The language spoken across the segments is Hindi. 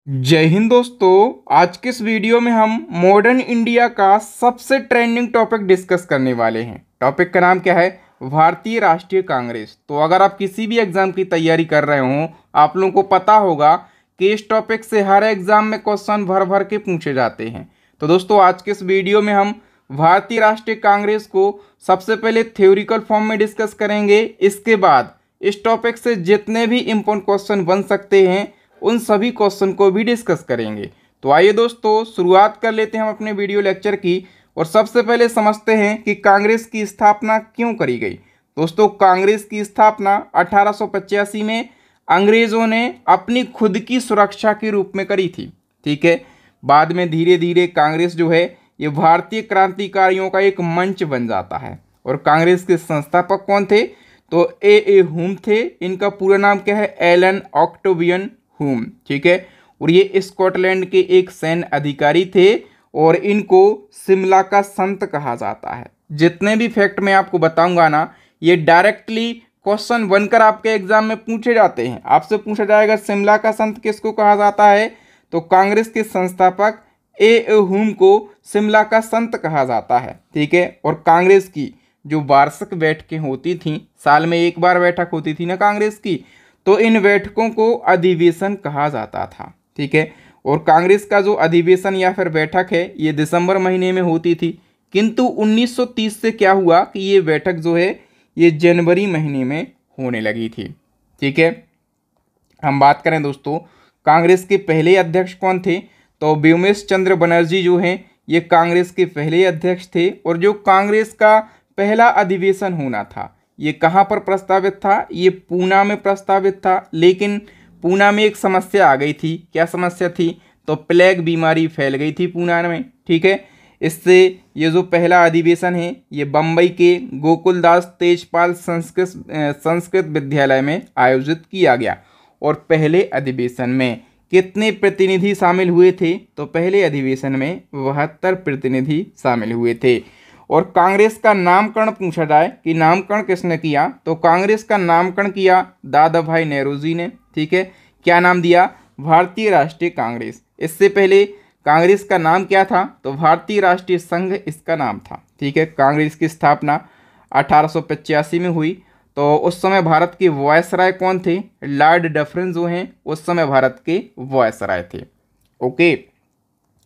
जय हिंद दोस्तों। आज के इस वीडियो में हम मॉडर्न इंडिया का सबसे ट्रेंडिंग टॉपिक डिस्कस करने वाले हैं। टॉपिक का नाम क्या है? भारतीय राष्ट्रीय कांग्रेस। तो अगर आप किसी भी एग्जाम की तैयारी कर रहे हो, आप लोगों को पता होगा कि इस टॉपिक से हर एग्जाम में क्वेश्चन भर भर के पूछे जाते हैं। तो दोस्तों आज के इस वीडियो में हम भारतीय राष्ट्रीय कांग्रेस को सबसे पहले थ्योरिकल फॉर्म में डिस्कस करेंगे। इसके बाद इस टॉपिक से जितने भी इम्पोर्टेंट क्वेश्चन बन सकते हैं उन सभी क्वेश्चन को भी डिस्कस करेंगे। तो आइए दोस्तों शुरुआत कर लेते हैं हम अपने वीडियो लेक्चर की। और सबसे पहले समझते हैं कि कांग्रेस की स्थापना क्यों करी गई। दोस्तों कांग्रेस की स्थापना 1885 में अंग्रेजों ने अपनी खुद की सुरक्षा के रूप में करी थी। ठीक है, बाद में धीरे धीरे कांग्रेस जो है ये भारतीय क्रांतिकारियों का एक मंच बन जाता है। और कांग्रेस के संस्थापक कौन थे? तो ए हुम थे। इनका पूरा नाम क्या है? एलन ऑक्टेवियन हुम। ठीक है, और ये स्कॉटलैंड के एक सैन्य अधिकारी थे और इनको शिमला का संत कहा जाता है। जितने भी फैक्ट मैं आपको बताऊंगा ना, ये डायरेक्टली क्वेश्चन बनकर आपके एग्जाम में पूछे जाते हैं। आपसे पूछा जाएगा शिमला का संत किसको कहा जाता है, तो कांग्रेस के संस्थापक ए हुम को शिमला का संत कहा जाता है। ठीक है, और कांग्रेस की जो वार्षिक बैठकें होती थीं, साल में एक बार बैठक होती थी ना कांग्रेस की, तो इन बैठकों को अधिवेशन कहा जाता था। ठीक है, और कांग्रेस का जो अधिवेशन या फिर बैठक है ये दिसंबर महीने में होती थी। किंतु 1930 से क्या हुआ कि ये बैठक जो है ये जनवरी महीने में होने लगी थी। ठीक है, हम बात करें दोस्तों कांग्रेस के पहले अध्यक्ष कौन थे, तो व्योमेश चंद्र बनर्जी जो हैं ये कांग्रेस के पहले अध्यक्ष थे। और जो कांग्रेस का पहला अधिवेशन होना था ये कहाँ पर प्रस्तावित था? ये पूना में प्रस्तावित था। लेकिन पूना में एक समस्या आ गई थी। क्या समस्या थी? तो प्लेग बीमारी फैल गई थी पूना में। ठीक है, इससे ये जो पहला अधिवेशन है ये बम्बई के गोकुलदास तेजपाल संस्कृत विद्यालय में आयोजित किया गया। और पहले अधिवेशन में कितने प्रतिनिधि शामिल हुए थे? तो पहले अधिवेशन में 72 प्रतिनिधि शामिल हुए थे। और कांग्रेस का नामकरण पूछा जाए कि नामकरण किसने किया, तो कांग्रेस का नामकरण किया दादा भाई नेहरू जी ने। ठीक है, क्या नाम दिया? भारतीय राष्ट्रीय कांग्रेस। इससे पहले कांग्रेस का नाम क्या था? तो भारतीय राष्ट्रीय संघ इसका नाम था। ठीक है, कांग्रेस की स्थापना 1885 में हुई। तो उस समय भारत के वायसराय कौन थे? लॉर्ड डफरिन जो हैं उस समय भारत के वायसराय थे। ओके,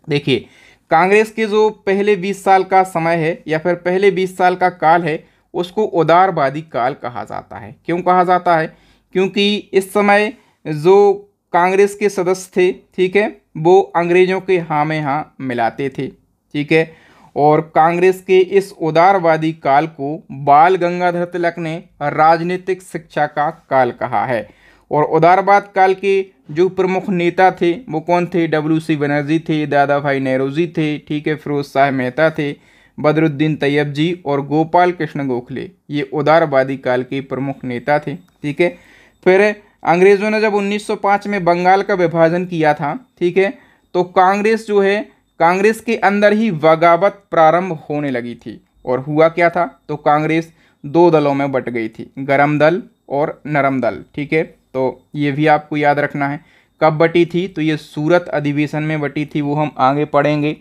देखिए कांग्रेस के जो पहले 20 साल का समय है या फिर पहले 20 साल का काल है उसको उदारवादी काल कहा जाता है। क्यों कहा जाता है? क्योंकि इस समय जो कांग्रेस के सदस्य थे, ठीक है, वो अंग्रेजों के हाँ में हाँ मिलाते थे। ठीक है, और कांग्रेस के इस उदारवादी काल को बाल गंगाधर तिलक ने राजनीतिक शिक्षा का काल कहा है। और उदारवाद काल के जो प्रमुख नेता थे वो कौन थे? WC बनर्जी थे, दादा भाई नेहरू जी थे, ठीक है, फिरोज शाह मेहता थे, बदरुद्दीन तैयब जी और गोपाल कृष्ण गोखले, ये उदारवादी काल के प्रमुख नेता थे। ठीक है, फिर अंग्रेज़ों ने जब 1905 में बंगाल का विभाजन किया था, ठीक है, तो कांग्रेस जो है कांग्रेस के अंदर ही बगावत प्रारंभ होने लगी थी। और हुआ क्या था? तो कांग्रेस दो दलों में बट गई थी, गरम दल और नरम दल। ठीक है, तो ये भी आपको याद रखना है। कब बटी थी? तो ये सूरत अधिवेशन में बटी थी, वो हम आगे पढ़ेंगे।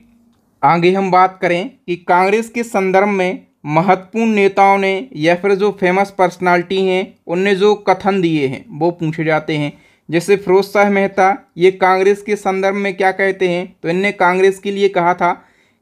आगे हम बात करें कि कांग्रेस के संदर्भ में महत्वपूर्ण नेताओं ने या फिर जो फेमस पर्सनालिटी हैं उनने जो कथन दिए हैं वो पूछे जाते हैं। जैसे फिरोज शाह मेहता, ये कांग्रेस के संदर्भ में क्या कहते हैं? तो इनने कांग्रेस के लिए कहा था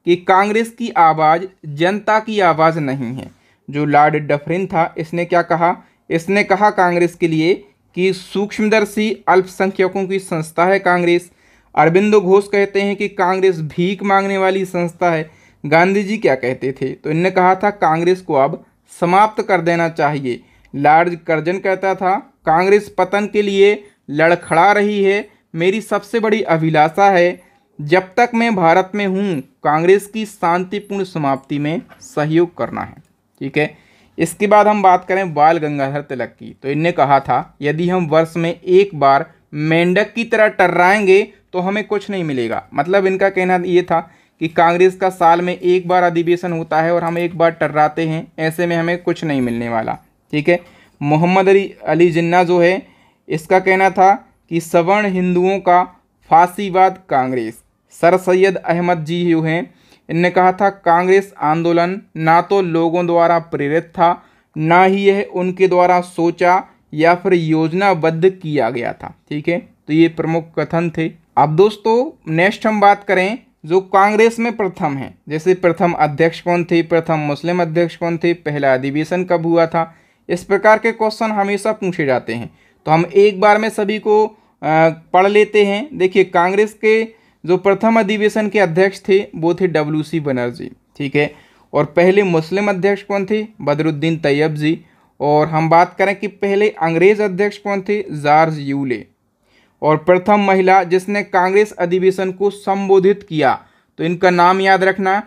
कि कांग्रेस की आवाज़ जनता की आवाज़ नहीं है। जो लॉर्ड डफरिन था इसने क्या कहा? इसने कहा कांग्रेस के लिए कि सूक्ष्मदर्शी अल्पसंख्यकों की संस्था है कांग्रेस। अरविंदो घोष कहते हैं कि कांग्रेस भीख मांगने वाली संस्था है। गांधी जी क्या कहते थे? तो इनने कहा था कांग्रेस को अब समाप्त कर देना चाहिए। लॉर्ड कर्जन कहता था कांग्रेस पतन के लिए लड़खड़ा रही है, मेरी सबसे बड़ी अभिलाषा है जब तक मैं भारत में हूँ कांग्रेस की शांतिपूर्ण समाप्ति में सहयोग करना है। ठीक है, इसके बाद हम बात करें बाल गंगाधर तिलक की, तो इनने कहा था यदि हम वर्ष में एक बार मेंढक की तरह टर्राएंगे तो हमें कुछ नहीं मिलेगा। मतलब इनका कहना ये था कि कांग्रेस का साल में एक बार अधिवेशन होता है और हम एक बार टर्राते हैं, ऐसे में हमें कुछ नहीं मिलने वाला। ठीक है, मोहम्मद अली जिन्ना जो है इसका कहना था कि सवर्ण हिंदुओं का फासीवाद कांग्रेस। सर सैयद अहमद जी जो हैं, इनने कहा था कांग्रेस आंदोलन ना तो लोगों द्वारा प्रेरित था, ना ही यह उनके द्वारा सोचा या फिर योजनाबद्ध किया गया था। ठीक है, तो ये प्रमुख कथन थे। अब दोस्तों नेक्स्ट हम बात करें जो कांग्रेस में प्रथम है, जैसे प्रथम अध्यक्ष कौन थे, प्रथम मुस्लिम अध्यक्ष कौन थे, पहला अधिवेशन कब हुआ था, इस प्रकार के क्वेश्चन हमेशा पूछे जाते हैं। तो हम एक बार में सभी को पढ़ लेते हैं। देखिए, कांग्रेस के जो प्रथम अधिवेशन के अध्यक्ष थे वो थे WC बनर्जी। ठीक है, और पहले मुस्लिम अध्यक्ष कौन थे, बदरुद्दीन तैयब जी। और हम बात करें कि पहले अंग्रेज अध्यक्ष कौन थे, जॉर्ज यूले। और प्रथम महिला जिसने कांग्रेस अधिवेशन को संबोधित किया, तो इनका नाम याद रखना,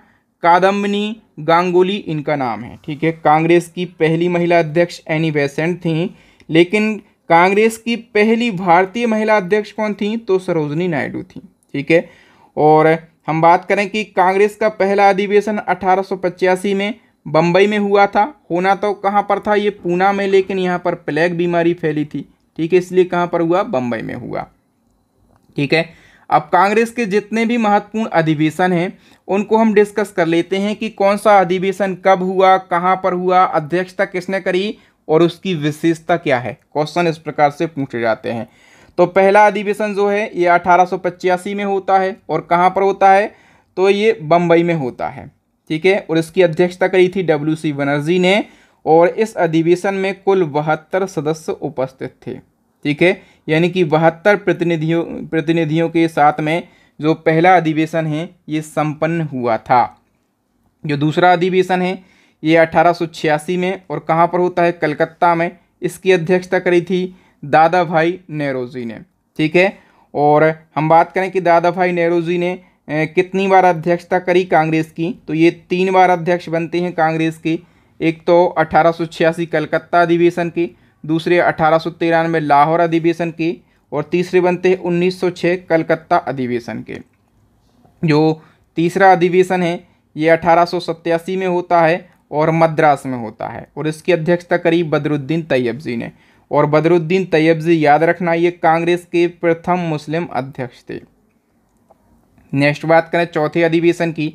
कादम्बिनी गांगुली इनका नाम है। ठीक है, कांग्रेस की पहली महिला अध्यक्ष एनी बेसेंट थी, लेकिन कांग्रेस की पहली भारतीय महिला अध्यक्ष कौन थी, तो सरोजनी नायडू थी। ठीक है, और हम बात करें कि कांग्रेस का पहला अधिवेशन 1885 में बम्बई में हुआ था। होना तो कहाँ पर था, ये पूना में, लेकिन यहाँ पर प्लेग बीमारी फैली थी। ठीक है, इसलिए कहाँ पर हुआ, बम्बई में हुआ। ठीक है, अब कांग्रेस के जितने भी महत्वपूर्ण अधिवेशन हैं उनको हम डिस्कस कर लेते हैं कि कौन सा अधिवेशन कब हुआ, कहाँ पर हुआ, अध्यक्षता किसने करी और उसकी विशेषता क्या है। क्वेश्चन इस प्रकार से पूछे जाते हैं। तो पहला अधिवेशन जो है ये 1885 में होता है, और कहाँ पर होता है, तो ये बम्बई में होता है। ठीक है, और इसकी अध्यक्षता करी थी WC बनर्जी ने, और इस अधिवेशन में कुल 72 सदस्य उपस्थित थे। ठीक है, यानी कि 72 प्रतिनिधियों के साथ में जो पहला अधिवेशन है ये संपन्न हुआ था। जो दूसरा अधिवेशन है ये 1886 में, और कहाँ पर होता है, कलकत्ता में। इसकी अध्यक्षता करी थी दादा भाई नेहरूजी ने। ठीक है, और हम बात करें कि दादा भाई नेहरूजी ने कितनी बार अध्यक्षता करी कांग्रेस की, तो ये 3 बार अध्यक्ष बनते हैं कांग्रेस के। एक तो 1886 कलकत्ता अधिवेशन की, दूसरे 1893 लाहौर अधिवेशन की, और तीसरे बनते हैं 1906 कलकत्ता अधिवेशन के। जो तीसरा अधिवेशन है ये 1887 में होता है और मद्रास में होता है, और इसकी अध्यक्षता करी बदरुद्दीन तैयब जी ने। और बदरुद्दीन तैयब जी, याद रखना, ये कांग्रेस के प्रथम मुस्लिम अध्यक्ष थे। नेक्स्ट बात करें चौथे अधिवेशन की,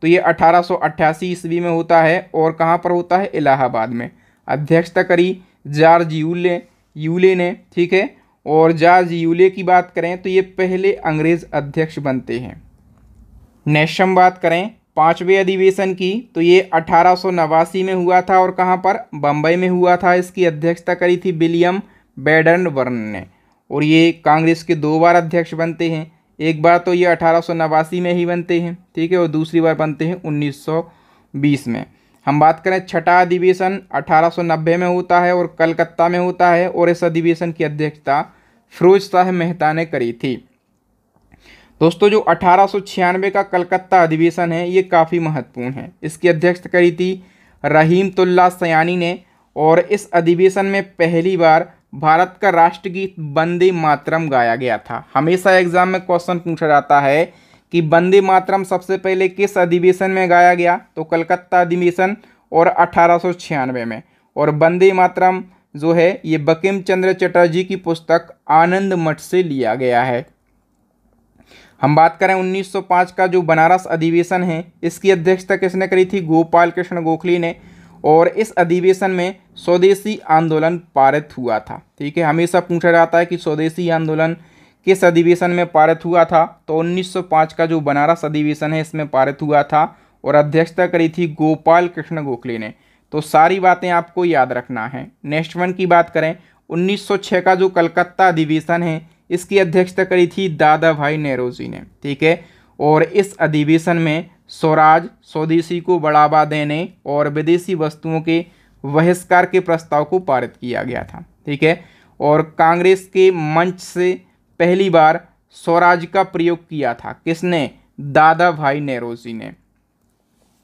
तो ये 1888 ईस्वी में होता है, और कहाँ पर होता है, इलाहाबाद में। अध्यक्षता करी जॉर्ज यूले ने। ठीक है, और जॉर्ज यूले की बात करें तो ये पहले अंग्रेज अध्यक्ष बनते हैं। नेक्स्ट हम बात करें पांचवें अधिवेशन की, तो ये 1889 में हुआ था, और कहाँ पर, बम्बई में हुआ था। इसकी अध्यक्षता करी थी विलियम बैडनबर्न ने, और ये कांग्रेस के 2 बार अध्यक्ष बनते हैं। एक बार तो ये 1889 में ही बनते हैं। ठीक है, और दूसरी बार बनते हैं 1920 में। हम बात करें छठा अधिवेशन 1890 में होता है, और कलकत्ता में होता है, और इस अधिवेशन की अध्यक्षता फिरोज शाह मेहता ने करी थी। दोस्तों, जो 1896 का कलकत्ता अधिवेशन है ये काफ़ी महत्वपूर्ण है। इसकी अध्यक्षता करी थी रहीमतुल्लाह सयानी ने, और इस अधिवेशन में पहली बार भारत का राष्ट्रगीत वंदे मातरम गाया गया था। हमेशा एग्जाम में क्वेश्चन पूछा जाता है कि वंदे मातरम सबसे पहले किस अधिवेशन में गाया गया, तो कलकत्ता अधिवेशन और 1896 में। और वंदे मातरम जो है ये बंकिम चंद्र चटर्जी की पुस्तक आनंद मठ से लिया गया है। हम बात करें 1905 का जो बनारस अधिवेशन है, इसकी अध्यक्षता किसने करी थी, गोपाल कृष्ण गोखले ने, और इस अधिवेशन में स्वदेशी आंदोलन पारित हुआ था। ठीक है, हमेशा पूछा जाता है कि स्वदेशी आंदोलन किस अधिवेशन में पारित हुआ था, तो 1905 का जो बनारस अधिवेशन है इसमें पारित हुआ था, और अध्यक्षता करी थी गोपाल कृष्ण गोखले ने। तो सारी बातें आपको याद रखना है। नेक्स्ट वन की बात करें 1906 का जो कलकत्ता अधिवेशन है, इसकी अध्यक्षता करी थी दादा भाई नेहरूजी ने। ठीक है, और इस अधिवेशन में स्वराज, स्वदेशी को बढ़ावा देने और विदेशी वस्तुओं के बहिष्कार के प्रस्ताव को पारित किया गया था। ठीक है, और कांग्रेस के मंच से पहली बार स्वराज का प्रयोग किया था किसने, दादा भाई नेहरूजी ने।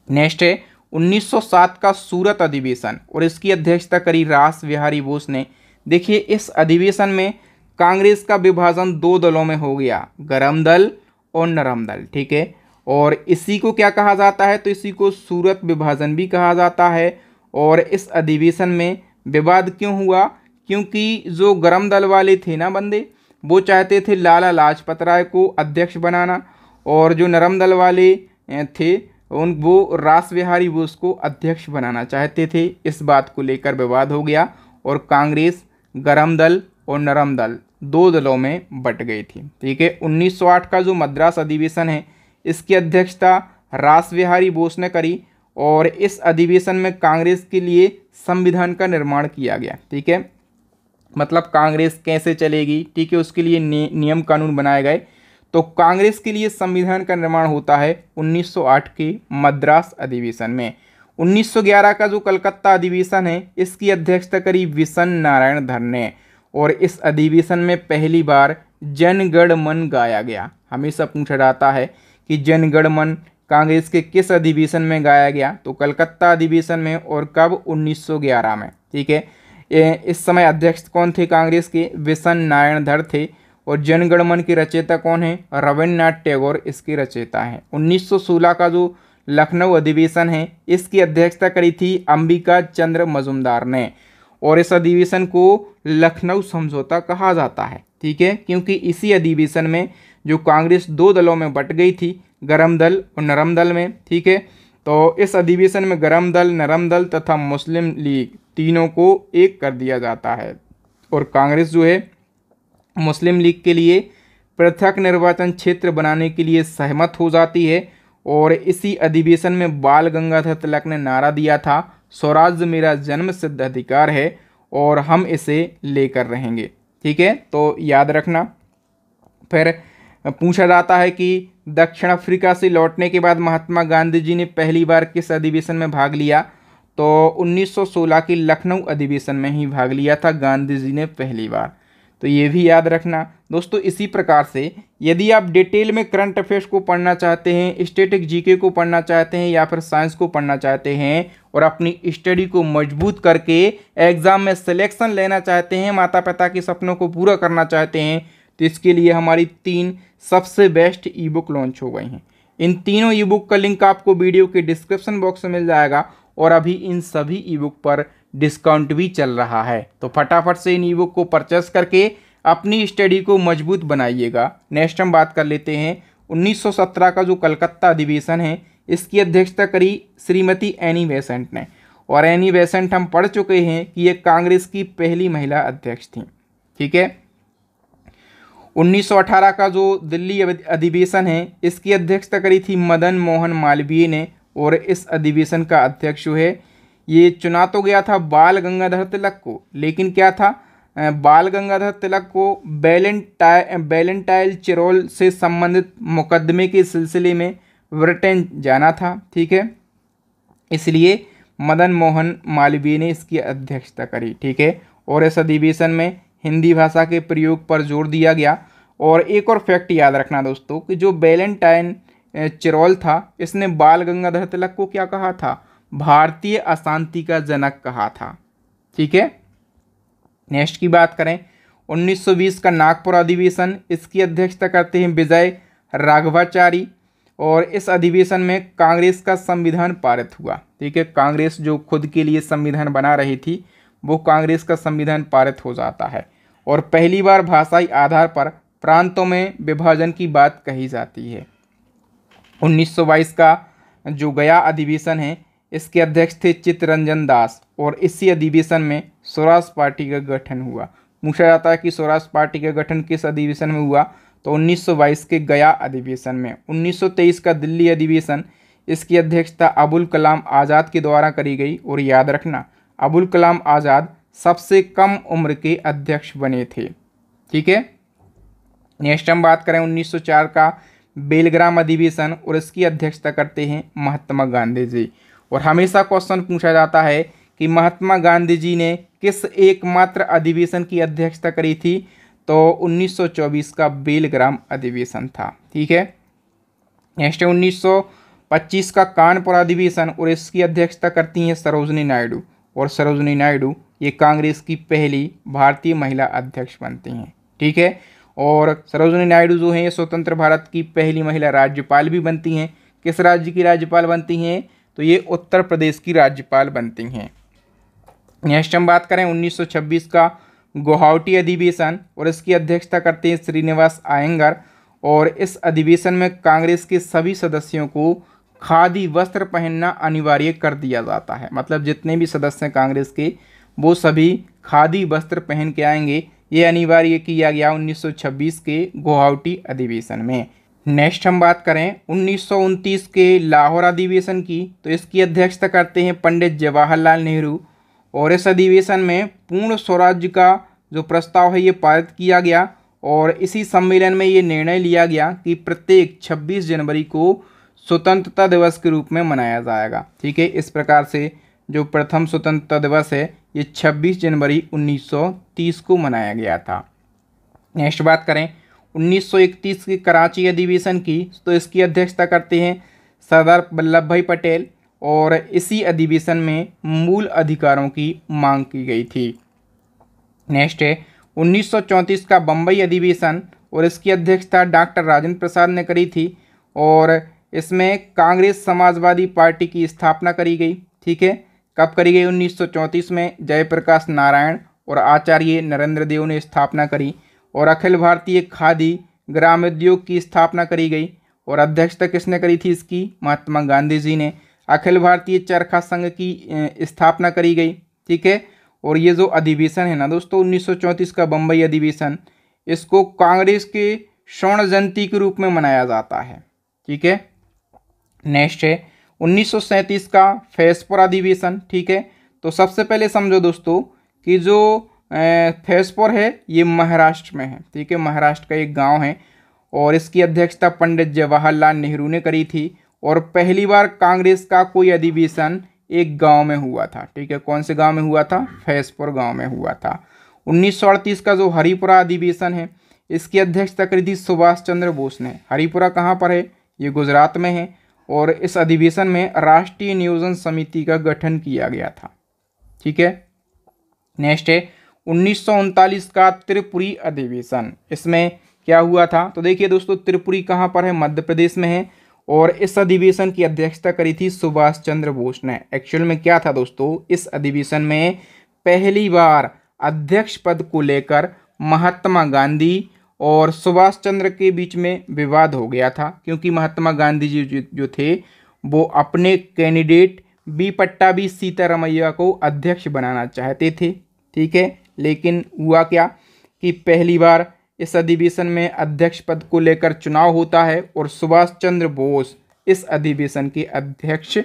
नेक्स्ट है 1907 का सूरत अधिवेशन, और इसकी अध्यक्षता करी रास बिहारी बोस ने। देखिए, इस अधिवेशन में कांग्रेस का विभाजन 2 दलों में हो गया, गरम दल और नरम दल। ठीक है, और इसी को क्या कहा जाता है, तो इसी को सूरत विभाजन भी कहा जाता है। और इस अधिवेशन में विवाद क्यों हुआ, क्योंकि जो गरम दल वाले थे ना बंदे, वो चाहते थे लाला लाजपत राय को अध्यक्ष बनाना, और जो नरम दल वाले थे वो रास बिहारी बोस को अध्यक्ष बनाना चाहते थे। इस बात को लेकर विवाद हो गया और कांग्रेस गरम दल और नरम दल दो दलों में बट गई थी। ठीक है, 1908 का जो मद्रास अधिवेशन है इसकी अध्यक्षता रास बिहारी बोस ने करी, और इस अधिवेशन में कांग्रेस के लिए संविधान का निर्माण किया गया। ठीक है, मतलब कांग्रेस कैसे चलेगी, ठीक है, उसके लिए नियम कानून बनाए गए। तो कांग्रेस के लिए संविधान का निर्माण होता है 1908 के मद्रास अधिवेशन में। 1911 का जो कलकत्ता अधिवेशन है इसकी अध्यक्षता करी विशन नारायण धर ने, और इस अधिवेशन में पहली बार जन गण मन गाया गया। हमेशा पूछा जाता है कि जन गण मन कांग्रेस के किस अधिवेशन में गाया गया, तो कलकत्ता अधिवेशन में, और कब, 1911 में। ठीक है, इस समय अध्यक्ष कौन थे कांग्रेस के, विशन नारायण धर थे, और जन गण मन के रचयिता कौन है, रविन्द्रनाथ टैगोर इसके रचयिता हैं। 1916 का जो लखनऊ अधिवेशन है इसकी अध्यक्षता करी थी अंबिका चंद्र मजुमदार ने, और इस अधिवेशन को लखनऊ समझौता कहा जाता है। ठीक है, क्योंकि इसी अधिवेशन में जो कांग्रेस दो दलों में बट गई थी, गरम दल और नरम दल में। ठीक है, तो इस अधिवेशन में गरम दल, नरम दल तथा मुस्लिम लीग तीनों को एक कर दिया जाता है, और कांग्रेस जो है मुस्लिम लीग के लिए पृथक निर्वाचन क्षेत्र बनाने के लिए सहमत हो जाती है। और इसी अधिवेशन में बाल गंगाधर तिलक ने नारा दिया था, स्वराज्य मेरा जन्म सिद्ध अधिकार है और हम इसे लेकर रहेंगे। ठीक है, तो याद रखना। फिर पूछा जाता है कि दक्षिण अफ्रीका से लौटने के बाद महात्मा गांधी जी ने पहली बार किस अधिवेशन में भाग लिया, तो 1916 के लखनऊ अधिवेशन में ही भाग लिया था गांधी जी ने पहली बार। तो ये भी याद रखना दोस्तों। इसी प्रकार से यदि आप डिटेल में करंट अफेयर्स को पढ़ना चाहते हैं, स्टैटिक जीके को पढ़ना चाहते हैं, या फिर साइंस को पढ़ना चाहते हैं, और अपनी स्टडी को मजबूत करके एग्जाम में सिलेक्शन लेना चाहते हैं, माता पिता के सपनों को पूरा करना चाहते हैं, तो इसके लिए हमारी 3 सबसे बेस्ट ई बुक लॉन्च हो गई हैं। इन तीनों ई बुक का लिंक आपको वीडियो के डिस्क्रिप्शन बॉक्स में मिल जाएगा, और अभी इन सभी ई बुक पर डिस्काउंट भी चल रहा है। तो फटाफट से इन ई बुक को परचेस करके अपनी स्टडी को मजबूत बनाइएगा। नेक्स्ट हम बात कर लेते हैं 1917 का जो कलकत्ता अधिवेशन है इसकी अध्यक्षता करी श्रीमती एनी बेसेंट ने, और एनी बेसेंट हम पढ़ चुके हैं कि ये कांग्रेस की पहली महिला अध्यक्ष थी। ठीक है, 1918 का जो दिल्ली अधिवेशन है इसकी अध्यक्षता करी थी मदन मोहन मालवीय ने, और इस अधिवेशन का अध्यक्ष जो है ये चुना तो गया था बाल गंगाधर तिलक को, लेकिन क्या था, बाल गंगाधर तिलक को बैलेंटाइन चिरोल से संबंधित मुकदमे के सिलसिले में ब्रिटेन जाना था। ठीक है, इसलिए मदन मोहन मालवीय ने इसकी अध्यक्षता करी। ठीक है, और इस अधिवेशन में हिंदी भाषा के प्रयोग पर जोर दिया गया। और एक और फैक्ट याद रखना दोस्तों कि जो बैलेंटाइन चिरोल था इसने बाल गंगाधर तिलक को क्या कहा था, भारतीय अशांति का जनक कहा था। ठीक है, नेक्स्ट की बात करें 1920 का नागपुर अधिवेशन, इसकी अध्यक्षता करते हैं विजय राघवाचारी, और इस अधिवेशन में कांग्रेस का संविधान पारित हुआ। ठीक है, कांग्रेस जो खुद के लिए संविधान बना रही थी वो कांग्रेस का संविधान पारित हो जाता है, और पहली बार भाषाई आधार पर प्रांतों में विभाजन की बात कही जाती है। 1922 का जो गया अधिवेशन है इसके अध्यक्ष थे चित्तरंजन दास, और इसी अधिवेशन में स्वराज पार्टी का गठन हुआ। पूछा जाता है कि स्वराज पार्टी का गठन किस अधिवेशन में हुआ, तो 1922 के गया अधिवेशन में। 1923 का दिल्ली अधिवेशन, इसकी अध्यक्षता अबुल कलाम आज़ाद के द्वारा करी गई, और याद रखना अबुल कलाम आज़ाद सबसे कम उम्र के अध्यक्ष बने थे। ठीक है, नेक्स्ट हम बात करें 1904 का बेलग्राम अधिवेशन, और इसकी अध्यक्षता करते हैं महात्मा गांधी जी। और हमेशा क्वेश्चन पूछा जाता है कि महात्मा गांधी जी ने किस एकमात्र अधिवेशन की अध्यक्षता करी थी, तो 1924 का बेलग्राम अधिवेशन था। ठीक है, नेक्स्ट 1925 का कानपुर अधिवेशन, और इसकी अध्यक्षता करती हैं सरोजनी नायडू, और सरोजनी नायडू ये कांग्रेस की पहली भारतीय महिला अध्यक्ष बनती हैं। ठीक है, और सरोजनी नायडू जो हैं ये स्वतंत्र भारत की पहली महिला राज्यपाल भी बनती हैं। किस राज्य की राज्यपाल बनती हैं, तो ये उत्तर प्रदेश की राज्यपाल बनती हैं। नेक्स्ट हम बात करें 1926 का गुवाहाटी अधिवेशन, और इसकी अध्यक्षता करते हैं श्रीनिवास अयंगार। और इस अधिवेशन में कांग्रेस के सभी सदस्यों को खादी वस्त्र पहनना अनिवार्य कर दिया जाता है। मतलब जितने भी सदस्य हैं कांग्रेस के, वो सभी खादी वस्त्र पहन के आएंगे। ये अनिवार्य किया गया 1926 के गुवाहाटी अधिवेशन में। नेक्स्ट हम बात करें 1929 के लाहौर अधिवेशन की, तो इसकी अध्यक्षता करते हैं पंडित जवाहरलाल नेहरू। और इस अधिवेशन में पूर्ण स्वराज्य का जो प्रस्ताव है ये पारित किया गया। और इसी सम्मेलन में ये निर्णय लिया गया कि प्रत्येक 26 जनवरी को स्वतंत्रता दिवस के रूप में मनाया जाएगा। ठीक है, इस प्रकार से जो प्रथम स्वतंत्रता दिवस है ये 26 जनवरी 1930 को मनाया गया था। नेक्स्ट बात करें 1931 के कराची अधिवेशन की, तो इसकी अध्यक्षता करते हैं सरदार वल्लभ भाई पटेल। और इसी अधिवेशन में मूल अधिकारों की मांग की गई थी। नेक्स्ट है 1934 का बम्बई अधिवेशन, और इसकी अध्यक्षता डॉक्टर राजेंद्र प्रसाद ने करी थी। और इसमें कांग्रेस समाजवादी पार्टी की स्थापना करी गई। ठीक है, कब करी गई? 1934 में जयप्रकाश नारायण और आचार्य नरेंद्र देव ने स्थापना करी। और अखिल भारतीय खादी ग्रामोद्योग की स्थापना करी गई। और अध्यक्षता किसने करी थी इसकी? महात्मा गांधी जी ने। अखिल भारतीय चरखा संघ की स्थापना करी गई। ठीक है, और ये जो अधिवेशन है ना दोस्तों 1934 का बम्बई अधिवेशन, इसको कांग्रेस के स्वर्ण जयंती के रूप में मनाया जाता है। ठीक है, नेक्स्ट है 1937 का फैजपुर अधिवेशन। ठीक है, तो सबसे पहले समझो दोस्तों कि जो फैजपुर है ये महाराष्ट्र में है। ठीक है, महाराष्ट्र का एक गांव है। और इसकी अध्यक्षता पंडित जवाहरलाल नेहरू ने करी थी। और पहली बार कांग्रेस का कोई अधिवेशन एक गांव में हुआ था। ठीक है, कौन से गांव में हुआ था? फैजपुर गांव में हुआ था। 1938 का जो हरिपुरा अधिवेशन है, इसकी अध्यक्षता करी थी सुभाष चंद्र बोस ने। हरिपुरा कहाँ पर है? ये गुजरात में है। और इस अधिवेशन में राष्ट्रीय नियोजन समिति का गठन किया गया था। ठीक है, नेक्स्ट है 1939 का त्रिपुरी अधिवेशन। इसमें क्या हुआ था? तो देखिए दोस्तों, त्रिपुरी कहाँ पर है? मध्य प्रदेश में है। और इस अधिवेशन की अध्यक्षता करी थी सुभाष चंद्र बोस ने। एक्चुअल में क्या था दोस्तों, इस अधिवेशन में पहली बार अध्यक्ष पद को लेकर महात्मा गांधी और सुभाष चंद्र के बीच में विवाद हो गया था। क्योंकि महात्मा गांधी जी जो थे वो अपने कैंडिडेट बी पट्टाभी सीतारामैया को अध्यक्ष बनाना चाहते थे। ठीक है, लेकिन हुआ क्या कि पहली बार इस अधिवेशन में अध्यक्ष पद को लेकर चुनाव होता है और सुभाष चंद्र बोस इस अधिवेशन के अध्यक्ष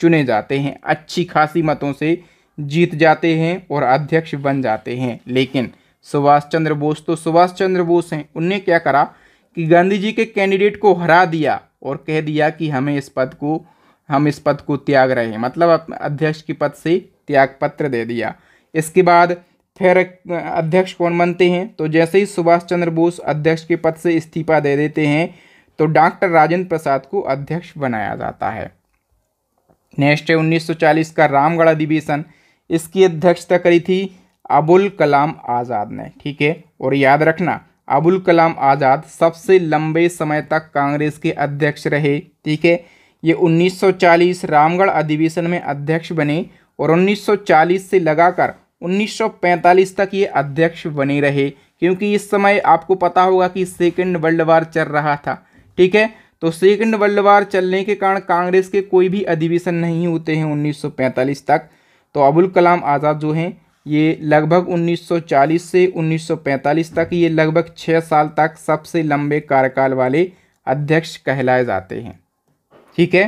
चुने जाते हैं। अच्छी खासी मतों से जीत जाते हैं और अध्यक्ष बन जाते हैं। लेकिन सुभाष चंद्र बोस तो सुभाष चंद्र बोस हैं, उनने क्या करा कि गांधी जी के कैंडिडेट को हरा दिया और कह दिया कि हम इस पद को त्याग रहे हैं। मतलब अध्यक्ष के पद से त्याग पत्र दे दिया। इसके बाद फिर अध्यक्ष कौन बनते हैं? तो जैसे ही सुभाष चंद्र बोस अध्यक्ष के पद से इस्तीफा दे देते हैं तो डॉक्टर राजेंद्र प्रसाद को अध्यक्ष बनाया जाता है। नेक्स्ट है 1940 का रामगढ़ अधिवेशन। इसकी अध्यक्षता करी थी अबुल कलाम आज़ाद ने। ठीक है, और याद रखना अबुल कलाम आज़ाद सबसे लंबे समय तक कांग्रेस के अध्यक्ष रहे। ठीक है, ये 1940 रामगढ़ अधिवेशन में अध्यक्ष बने और 1940 से लगाकर 1945 तक ये अध्यक्ष बने रहे। क्योंकि इस समय आपको पता होगा कि सेकेंड वर्ल्ड वार चल रहा था। ठीक है, तो सेकेंड वर्ल्ड वार चलने के कारण कांग्रेस के कोई भी अधिवेशन नहीं होते हैं 1945 तक। तो अबुल कलाम आज़ाद जो हैं ये लगभग 1940 से 1945 तक, ये लगभग 6 साल तक सबसे लंबे कार्यकाल वाले अध्यक्ष कहलाए जाते हैं। ठीक है,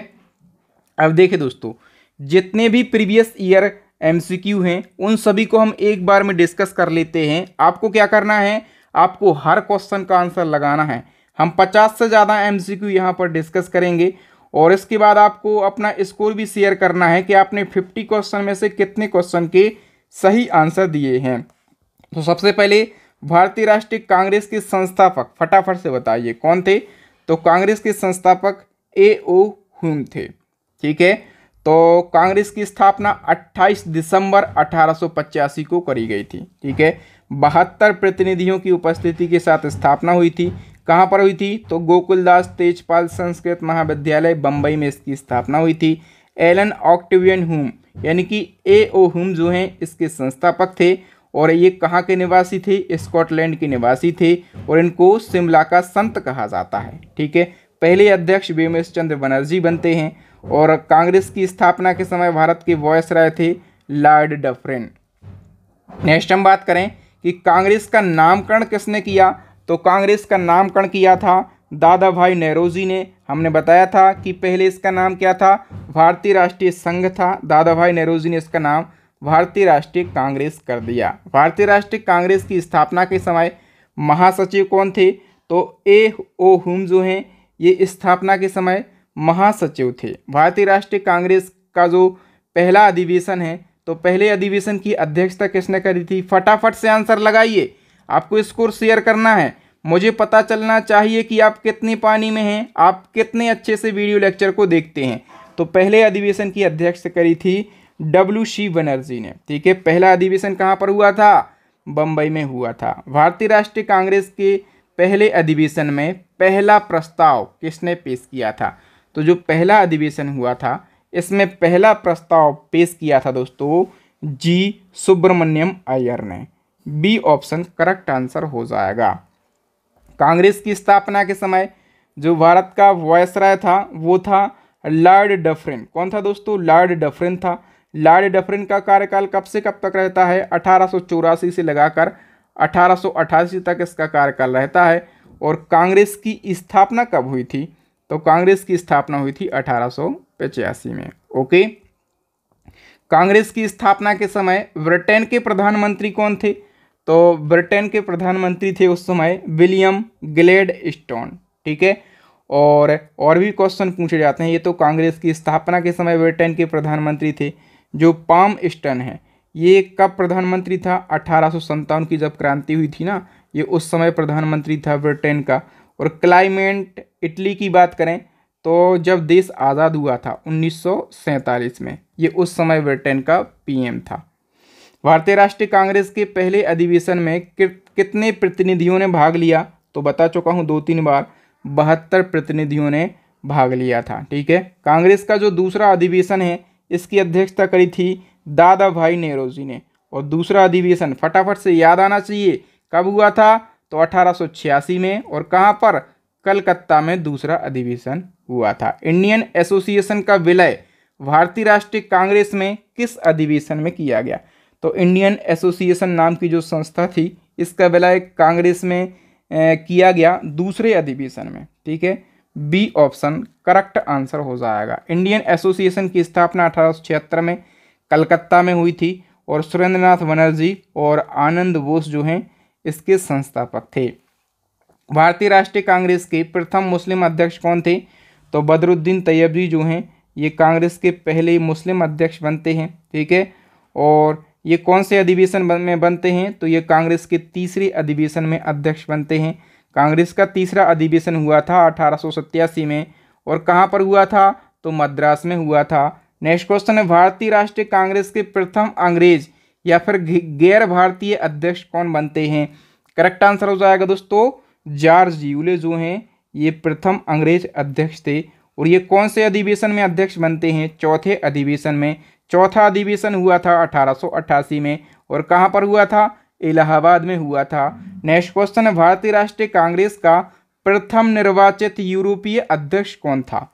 अब देखिए दोस्तों, जितने भी प्रीवियस ईयर एमसीक्यू हैं उन सभी को हम एक बार में डिस्कस कर लेते हैं। आपको क्या करना है, आपको हर क्वेश्चन का आंसर लगाना है। हम 50 से ज़्यादा एमसीक्यू यहाँ पर डिस्कस करेंगे और इसके बाद आपको अपना स्कोर भी शेयर करना है कि आपने 50 क्वेश्चन में से कितने क्वेश्चन के सही आंसर दिए हैं। तो सबसे पहले भारतीय राष्ट्रीय कांग्रेस के संस्थापक फटाफट से बताइए कौन थे? तो कांग्रेस के संस्थापक A.O. ह्यूम थे। ठीक है, तो कांग्रेस की स्थापना 28 दिसंबर 1885 को करी गई थी। ठीक है, 72 प्रतिनिधियों की उपस्थिति के साथ स्थापना हुई थी। कहाँ पर हुई थी? तो गोकुलदास तेजपाल संस्कृत महाविद्यालय बम्बई में इसकी स्थापना हुई थी। एलन ऑक्टेवियन ह्यूम यानी कि A.O. ह्यूम जो हैं इसके संस्थापक थे और ये कहाँ के निवासी थे? स्कॉटलैंड के निवासी थे और इनको शिमला का संत कहा जाता है। ठीक है, पहले अध्यक्ष बिमल चंद्र बनर्जी बनते हैं और कांग्रेस की स्थापना के समय भारत के वायसराय थे लॉर्ड डफरिन। नेक्स्ट हम बात करें कि कांग्रेस का नामकरण किसने किया, तो कांग्रेस का नामकरण किया था दादा भाई नौरोजी ने। हमने बताया था कि पहले इसका नाम क्या था? भारतीय राष्ट्रीय संघ था। दादा भाई नौरोजी ने इसका नाम भारतीय राष्ट्रीय कांग्रेस कर दिया। भारतीय राष्ट्रीय कांग्रेस की स्थापना के समय महासचिव कौन थे? तो A.O. हुम जो हैं ये स्थापना के समय महासचिव थे। भारतीय राष्ट्रीय कांग्रेस का जो पहला अधिवेशन है, तो पहले अधिवेशन की अध्यक्षता किसने करी थी? फटाफट से आंसर लगाइए, आपको स्कोर शेयर करना है। मुझे पता चलना चाहिए कि आप कितने पानी में हैं, आप कितने अच्छे से वीडियो लेक्चर को देखते हैं। तो पहले अधिवेशन की अध्यक्षता करी थी W.C. बनर्जी ने। ठीक है, पहला अधिवेशन कहाँ पर हुआ था? बम्बई में हुआ था। भारतीय राष्ट्रीय कांग्रेस के पहले अधिवेशन में पहला प्रस्ताव किसने पेश किया था? तो जो पहला अधिवेशन हुआ था इसमें पहला प्रस्ताव पेश किया था दोस्तों G. सुब्रमण्यम अय्यर ने। बी ऑप्शन करेक्ट आंसर हो जाएगा। कांग्रेस की स्थापना के समय जो भारत का वायसराय था वो था लॉर्ड डफरिन। कौन था दोस्तों? लॉर्ड डफरिन था। लॉर्ड डफरिन का कार्यकाल कब से कब तक रहता है? 1884 से लगाकर 1888 तक इसका कार्यकाल रहता है। और कांग्रेस की स्थापना कब हुई थी? तो कांग्रेस की स्थापना हुई थी 1885 में। ओके, कांग्रेस की स्थापना के समय ब्रिटेन के प्रधानमंत्री कौन थे? तो ब्रिटेन के प्रधानमंत्री थे उस समय विलियम ग्लैडस्टोन। ठीक है, और भी क्वेश्चन पूछे जाते हैं। ये तो कांग्रेस की स्थापना के समय ब्रिटेन के प्रधानमंत्री थे। जो पाल्मस्टन है ये कब प्रधानमंत्री था? 1857 की जब क्रांति हुई थी ना, ये उस समय प्रधानमंत्री था ब्रिटेन का। और क्लाइमेट इटली की बात करें तो जब देश आज़ाद हुआ था 1947 में, ये उस समय ब्रिटेन का PM था। भारतीय राष्ट्रीय कांग्रेस के पहले अधिवेशन में कितने प्रतिनिधियों ने भाग लिया? तो बता चुका हूँ 2-3 बार, 72 प्रतिनिधियों ने भाग लिया था। ठीक है, कांग्रेस का जो दूसरा अधिवेशन है इसकी अध्यक्षता करी थी दादा भाई नौरोजी ने। और दूसरा अधिवेशन फटाफट से याद आना चाहिए कब हुआ था? तो 1886 में। और कहाँ पर? कलकत्ता में दूसरा अधिवेशन हुआ था। इंडियन एसोसिएशन का विलय भारतीय राष्ट्रीय कांग्रेस में किस अधिवेशन में किया गया? तो इंडियन एसोसिएशन नाम की जो संस्था थी इसका विलय कांग्रेस में किया गया दूसरे अधिवेशन में। ठीक है, बी ऑप्शन करेक्ट आंसर हो जाएगा। इंडियन एसोसिएशन की स्थापना 1876 में कलकत्ता में हुई थी और सुरेंद्रनाथ बनर्जी और आनंद बोस जो हैं इसके संस्थापक थे। भारतीय राष्ट्रीय कांग्रेस के प्रथम मुस्लिम अध्यक्ष कौन थे? तो बदरुद्दीन तैयबजी जो हैं ये कांग्रेस के पहले मुस्लिम अध्यक्ष बनते हैं। ठीक है, और ये कौन से अधिवेशन में बनते हैं? तो ये कांग्रेस के तीसरे अधिवेशन में अध्यक्ष बनते हैं। कांग्रेस का तीसरा अधिवेशन हुआ था 1887 में। और कहाँ पर हुआ था? तो मद्रास में हुआ था। नेक्स्ट क्वेश्चन है, भारतीय राष्ट्रीय कांग्रेस के प्रथम अंग्रेज या फिर गैर भारतीय अध्यक्ष कौन बनते हैं? करेक्ट आंसर हो जाएगा दोस्तों जॉर्ज यूले जो हैं ये प्रथम अंग्रेज अध्यक्ष थे। और ये कौन से अधिवेशन में अध्यक्ष बनते हैं? चौथे अधिवेशन में। चौथा अधिवेशन हुआ था 1888 में। और कहाँ पर हुआ था? इलाहाबाद में हुआ था। नेक्स्ट क्वेश्चन है, भारतीय राष्ट्रीय कांग्रेस का प्रथम निर्वाचित यूरोपीय अध्यक्ष कौन था?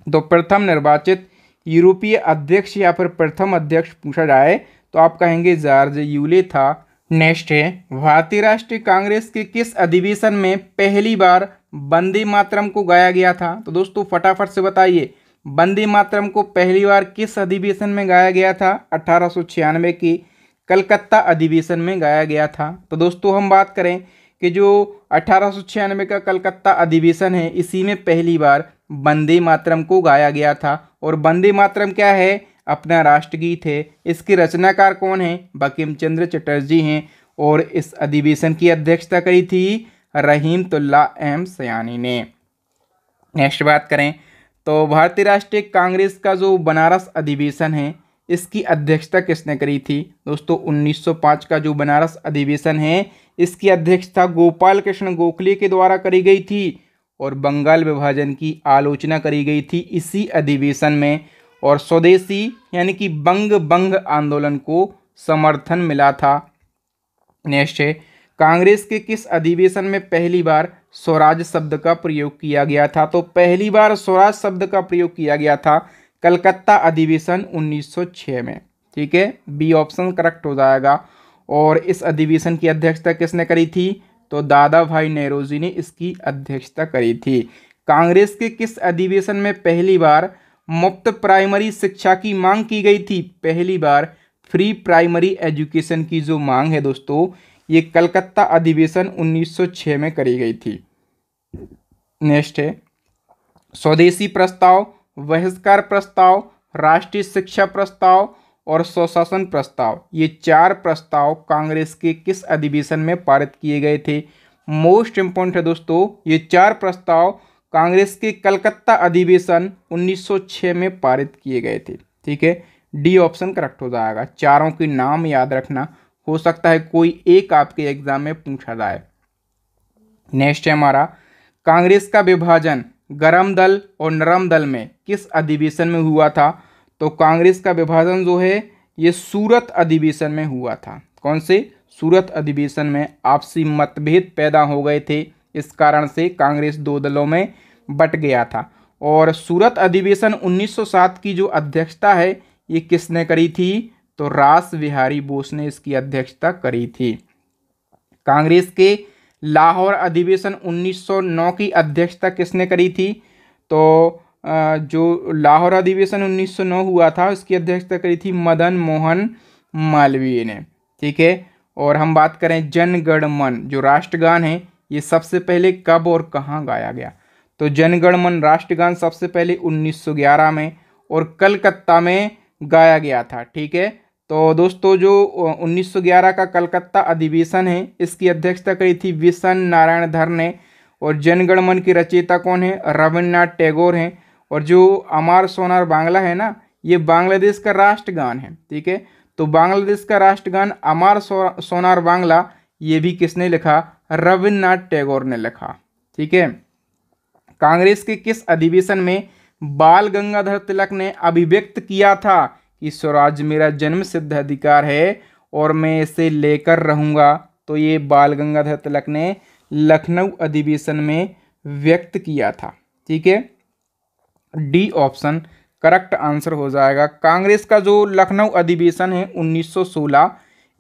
तो प्रथम निर्वाचित यूरोपीय अध्यक्ष या फिर प्रथम अध्यक्ष पूछा जाए तो आप कहेंगे जॉर्ज यूले था। नेक्स्ट है, भारतीय राष्ट्रीय कांग्रेस के किस अधिवेशन में पहली बार वंदे मातरम को गाया गया था? तो दोस्तों फटाफट से बताइए, वंदे मातरम को पहली बार किस अधिवेशन में गाया गया था? 1896 की कलकत्ता अधिवेशन में गाया गया था। तो दोस्तों हम बात करें कि जो 1896 का कलकत्ता अधिवेशन है इसी में पहली बार वंदे मातरम को गाया गया था। और वंदे मातरम क्या है? अपना राष्ट्रगीत है। इसके रचनाकार कौन है? बंकिम चंद्र चटर्जी हैं। और इस अधिवेशन की अध्यक्षता करी थी रहीमतुल्ला एम सयानी ने। नेक्स्ट बात करें तो भारतीय राष्ट्रीय कांग्रेस का जो बनारस अधिवेशन है इसकी अध्यक्षता किसने करी थी? दोस्तों 1905 का जो बनारस अधिवेशन है इसकी अध्यक्षता गोपाल कृष्ण गोखले के द्वारा करी गई थी। और बंगाल विभाजन की आलोचना करी गई थी इसी अधिवेशन में। और स्वदेशी यानी कि बंग आंदोलन को समर्थन मिला था नेक्स्ट है, कांग्रेस के किस अधिवेशन में पहली बार स्वराज शब्द का प्रयोग किया गया था? तो पहली बार स्वराज शब्द का प्रयोग किया गया था कलकत्ता अधिवेशन 1906 में। ठीक है, बी ऑप्शन करेक्ट हो जाएगा। और इस अधिवेशन की अध्यक्षता किसने करी थी? तो दादा भाई नौरोजी ने इसकी अध्यक्षता करी थी। कांग्रेस के किस अधिवेशन में पहली बार मुफ्त प्राइमरी शिक्षा की मांग की गई थी? पहली बार फ्री प्राइमरी एजुकेशन की जो मांग है दोस्तों, ये कलकत्ता अधिवेशन 1906 में करी गई थी। नेक्स्ट है, स्वदेशी प्रस्ताव, बहिष्कार प्रस्ताव, राष्ट्रीय शिक्षा प्रस्ताव और स्वशासन प्रस्ताव, ये चार प्रस्ताव कांग्रेस के किस अधिवेशन में पारित किए गए थे? मोस्ट इंपॉर्टेंट है दोस्तों, ये चार प्रस्ताव कांग्रेस के कलकत्ता अधिवेशन 1906 में पारित किए गए थे। ठीक है, डी ऑप्शन करेक्ट हो जाएगा। चारों के नाम याद रखना, हो सकता है कोई एक आपके एग्जाम में पूछा जाए। नेक्स्ट है हमारा, कांग्रेस का विभाजन गरम दल और नरम दल में किस अधिवेशन में हुआ था? तो कांग्रेस का विभाजन जो है ये सूरत अधिवेशन में हुआ था। कौन से? सूरत अधिवेशन में आपसी मतभेद पैदा हो गए थे, इस कारण से कांग्रेस दो दलों में बट गया था। और सूरत अधिवेशन 1907 की जो अध्यक्षता है ये किसने करी थी? तो रास बिहारी बोस ने इसकी अध्यक्षता करी थी। कांग्रेस के लाहौर अधिवेशन 1909 की अध्यक्षता किसने करी थी? तो जो लाहौर अधिवेशन 1909 हुआ था उसकी अध्यक्षता करी थी मदन मोहन मालवीय ने। ठीक है, और हम बात करें जन गण मन जो राष्ट्रगान है ये सबसे पहले कब और कहाँ गाया गया? तो जन गण मन राष्ट्रगान सबसे पहले 1911 में और कलकत्ता में गाया गया था। ठीक है, तो दोस्तों जो 1911 का कलकत्ता अधिवेशन है इसकी अध्यक्षता करी थी विशन नारायण धर ने। और जनगण मन की रचयिता कौन है? रविन्द्रनाथ टैगोर हैं। और जो अमर सोनार बांग्ला है ना, ये बांग्लादेश का राष्ट्रगान है। ठीक है, तो बांग्लादेश का राष्ट्रगान अमर सोनार बांग्ला ये भी किसने लिखा? रविन्द्रनाथ टैगोर ने लिखा। ठीक है, कांग्रेस के किस अधिवेशन में बाल गंगाधर तिलक ने अभिव्यक्त किया था कि स्वराज मेरा जन्म सिद्ध अधिकार है और मैं इसे लेकर रहूंगा? तो ये बाल गंगाधर तिलक ने लखनऊ अधिवेशन में व्यक्त किया था। ठीक है, डी ऑप्शन करेक्ट आंसर हो जाएगा। कांग्रेस का जो लखनऊ अधिवेशन है 1916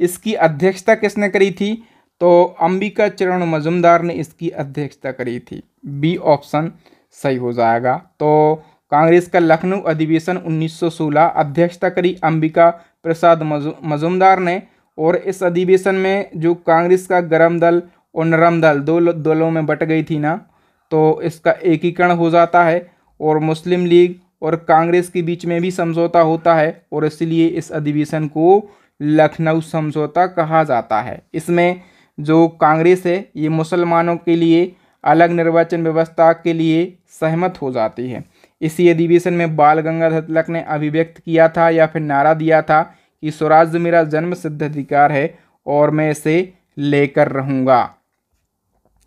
इसकी अध्यक्षता किसने करी थी? तो अंबिका चरण मजूमदार ने इसकी अध्यक्षता करी थी। बी ऑप्शन सही हो जाएगा। तो कांग्रेस का लखनऊ अधिवेशन 1916 अध्यक्षता करी अंबिका प्रसाद मजूमदार ने। और इस अधिवेशन में जो कांग्रेस का गरम दल और नरम दल दो दलों में बट गई थी ना, तो इसका एकीकरण हो जाता है और मुस्लिम लीग और कांग्रेस के बीच में भी समझौता होता है और इसलिए इस अधिवेशन को लखनऊ समझौता कहा जाता है। इसमें जो कांग्रेस है ये मुसलमानों के लिए अलग निर्वाचन व्यवस्था के लिए सहमत हो जाती है। इसी अधिवेशन में बाल गंगाधर तिलक ने अभिव्यक्त किया था या फिर नारा दिया था कि स्वराज मेरा जन्म सिद्ध अधिकार है और मैं इसे लेकर रहूंगा।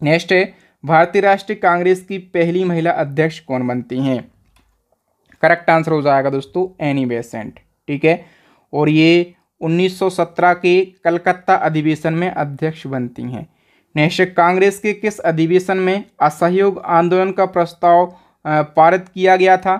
नेक्स्ट है, भारतीय राष्ट्रीय कांग्रेस की पहली महिला अध्यक्ष कौन बनती हैं? करेक्ट आंसर हो जाएगा दोस्तों एनी बेसेंट। ठीक है, और ये 1917 के कलकत्ता अधिवेशन में अध्यक्ष बनती हैं। नेक्स्ट, कांग्रेस के किस अधिवेशन में असहयोग आंदोलन का प्रस्ताव पारित किया गया था?